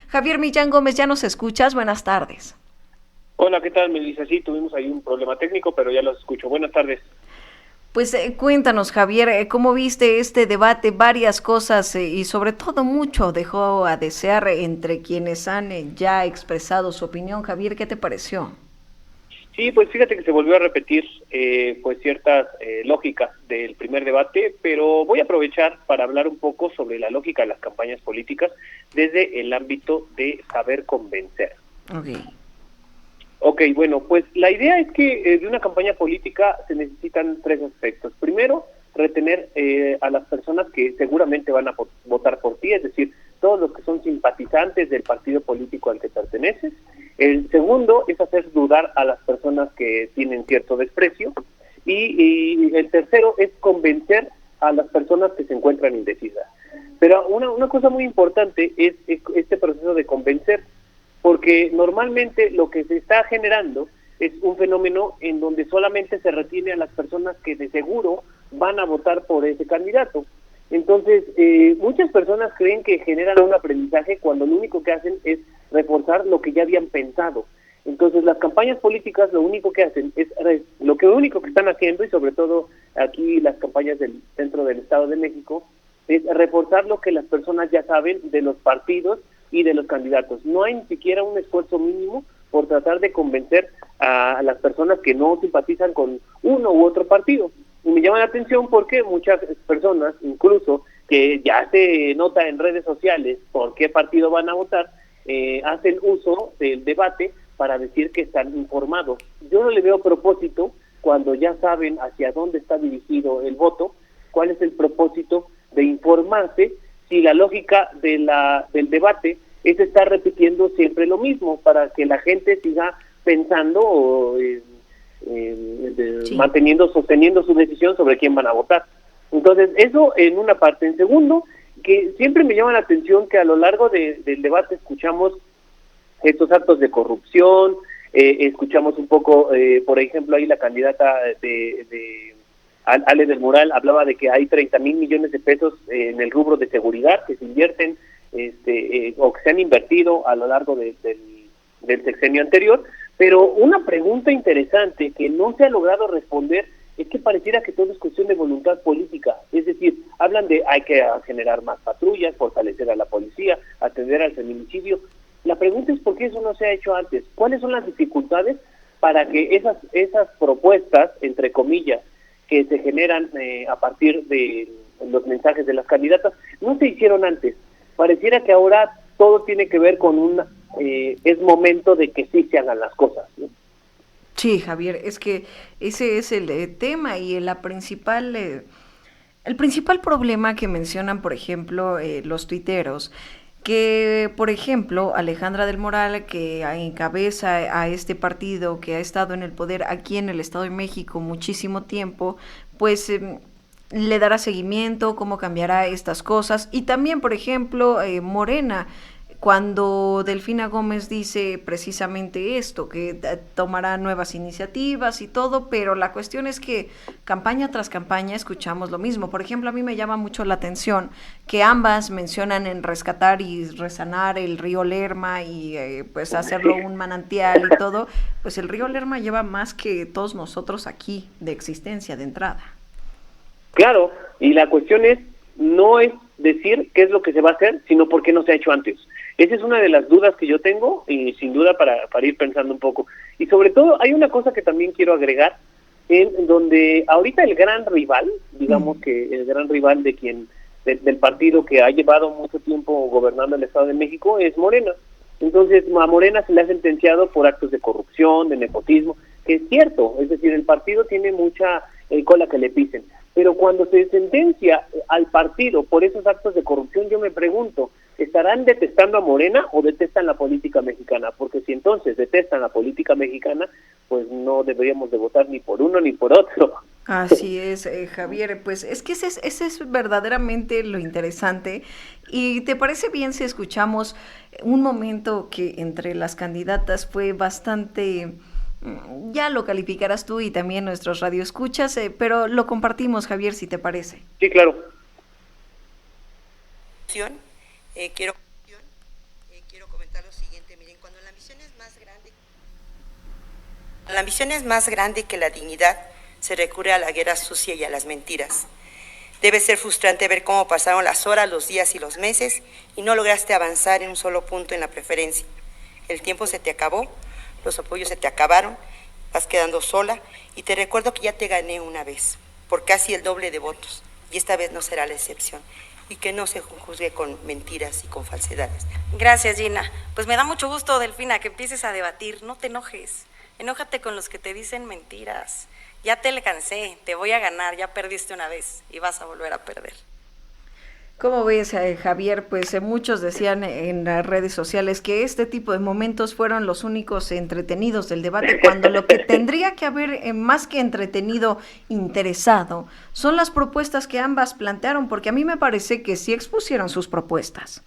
Javier Millán Gómez, ¿ya nos escuchas? Buenas tardes. Hola, ¿qué tal, Melissa? Sí, tuvimos ahí un problema técnico, pero ya los escucho. Buenas tardes. Pues cuéntanos, Javier, ¿cómo viste este debate? Varias cosas y sobre todo mucho dejó a desear entre quienes han ya expresado su opinión. Javier, ¿qué te pareció? Sí, pues fíjate que se volvió a repetir pues ciertas lógicas del primer debate, pero voy a aprovechar para hablar un poco sobre la lógica de las campañas políticas desde el ámbito de saber convencer. Ok. Ok, bueno, pues la idea es que de una campaña política se necesitan tres aspectos. Primero, retener a las personas que seguramente van a votar por ti, es decir, todos los que son simpatizantes del partido político al que perteneces. El segundo es hacer dudar a las personas que tienen cierto desprecio. Y el tercero es convencer a las personas que se encuentran indecisas. Pero una cosa muy importante es este proceso de convencer, porque normalmente lo que se está generando es un fenómeno en donde solamente se retiene a las personas que de seguro van a votar por ese candidato. Entonces, muchas personas creen que generan un aprendizaje cuando lo único que hacen es reforzar lo que ya habían pensado. Entonces, las campañas políticas lo único que hacen es, lo único que están haciendo, y sobre todo aquí las campañas del centro del Estado de México, es reforzar lo que las personas ya saben de los partidos y de los candidatos. No hay ni siquiera un esfuerzo mínimo por tratar de convencer a las personas que no simpatizan con uno u otro partido. Y me llama la atención porque muchas personas, incluso que ya se nota en redes sociales por qué partido van a votar, hacen uso del debate para decir que están informados. Yo no le veo propósito cuando ya saben hacia dónde está dirigido el voto, cuál es el propósito de informarse, si la lógica del debate es estar repitiendo siempre lo mismo para que la gente siga pensando Sí. sosteniendo su decisión sobre quién van a votar. Entonces, eso en una parte. En segundo, que siempre me llama la atención que a lo largo del debate escuchamos estos actos de corrupción, escuchamos un poco, por ejemplo, ahí la candidata de Ale del Moral hablaba de que hay 30,000 millones de pesos en el rubro de seguridad que se invierten o que se han invertido a lo largo del sexenio anterior, pero una pregunta interesante que no se ha logrado responder es que pareciera que todo es cuestión de voluntad política, es decir, hablan de hay que generar más patrullas, fortalecer a la policía, atender al feminicidio. La pregunta es por qué eso no se ha hecho antes, cuáles son las dificultades para que esas propuestas, entre comillas, que se generan a partir de los mensajes de las candidatas, no se hicieron antes. Pareciera que ahora todo tiene que ver con es momento de que sí se hagan las cosas, ¿no? Sí, Javier, es que ese es el tema y el principal problema que mencionan, por ejemplo, los tuiteros, que, por ejemplo, Alejandra del Moral, que encabeza a este partido, que ha estado en el poder aquí en el Estado de México muchísimo tiempo, pues le dará seguimiento, cómo cambiará estas cosas. Y también, por ejemplo, Morena, cuando Delfina Gómez dice precisamente esto, que tomará nuevas iniciativas y todo, pero la cuestión es que campaña tras campaña escuchamos lo mismo. Por ejemplo, a mí me llama mucho la atención que ambas mencionan en rescatar y resanar el río Lerma y pues hacerlo un manantial y todo. Pues el río Lerma lleva más que todos nosotros aquí de existencia de entrada. Claro, y la cuestión no es decir qué es lo que se va a hacer, sino por qué no se ha hecho antes. Esa es una de las dudas que yo tengo, y sin duda para ir pensando un poco. Y sobre todo, hay una cosa que también quiero agregar, en donde ahorita el gran rival, digamos que el gran rival del partido que ha llevado mucho tiempo gobernando el Estado de México es Morena. Entonces, a Morena se le ha sentenciado por actos de corrupción, de nepotismo, que es cierto, es decir, el partido tiene mucha cola que le pisen. Pero cuando se sentencia al partido por esos actos de corrupción, yo me pregunto, ¿estarán detestando a Morena o detestan la política mexicana? Porque si entonces detestan la política mexicana, pues no deberíamos de votar ni por uno ni por otro. Así es, Javier, pues es que ese es verdaderamente lo interesante. ¿Y te parece bien si escuchamos un momento que entre las candidatas fue bastante, ya lo calificarás tú y también nuestros radioescuchas, pero lo compartimos, Javier, si te parece? Sí, claro. Quiero, quiero comentar lo siguiente. Miren, cuando la ambición es más grande que la dignidad, se recurre a la guerra sucia y a las mentiras. Debe ser frustrante ver cómo pasaron las horas, los días y los meses y no lograste avanzar en un solo punto en la preferencia. El tiempo se te acabó, los apoyos se te acabaron, vas quedando sola y te recuerdo que ya te gané una vez, por casi el doble de votos, y esta vez no será la excepción. Y que no se juzgue con mentiras y con falsedades. Gracias, Gina. Pues me da mucho gusto, Delfina, que empieces a debatir. No te enojes. Enójate con los que te dicen mentiras. Ya te alcancé, te voy a ganar, ya perdiste una vez y vas a volver a perder. ¿Cómo ves, Javier? Pues muchos decían en las redes sociales que este tipo de momentos fueron los únicos entretenidos del debate, cuando lo que tendría que haber, más que entretenido, interesado, son las propuestas que ambas plantearon, porque a mí me parece que sí expusieron sus propuestas.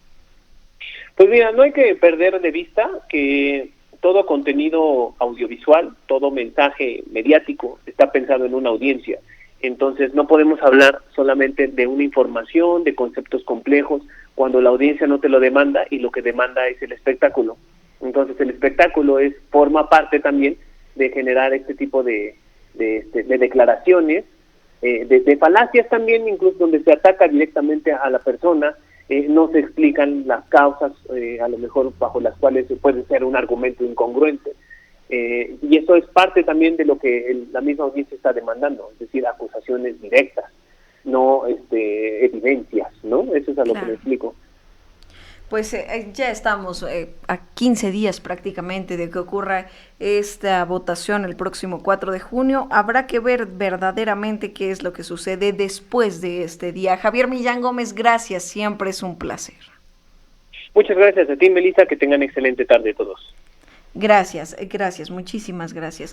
Pues mira, no hay que perder de vista que todo contenido audiovisual, todo mensaje mediático está pensado en una audiencia. Entonces no podemos hablar solamente de una información, de conceptos complejos, cuando la audiencia no te lo demanda y lo que demanda es el espectáculo. Entonces el espectáculo forma parte también de generar este tipo de declaraciones, de falacias también, incluso donde se ataca directamente a la persona, no se explican las causas, a lo mejor bajo las cuales puede ser un argumento incongruente. Y eso es parte también de lo que la misma audiencia está demandando, es decir, acusaciones directas, no evidencias, ¿no? Eso es a lo que me explico. Pues ya estamos a 15 días prácticamente de que ocurra esta votación el próximo 4 de junio. Habrá que ver verdaderamente qué es lo que sucede después de este día. Javier Millán Gómez, gracias, siempre es un placer. Muchas gracias a ti, Melissa, que tengan excelente tarde todos. Gracias, muchísimas gracias.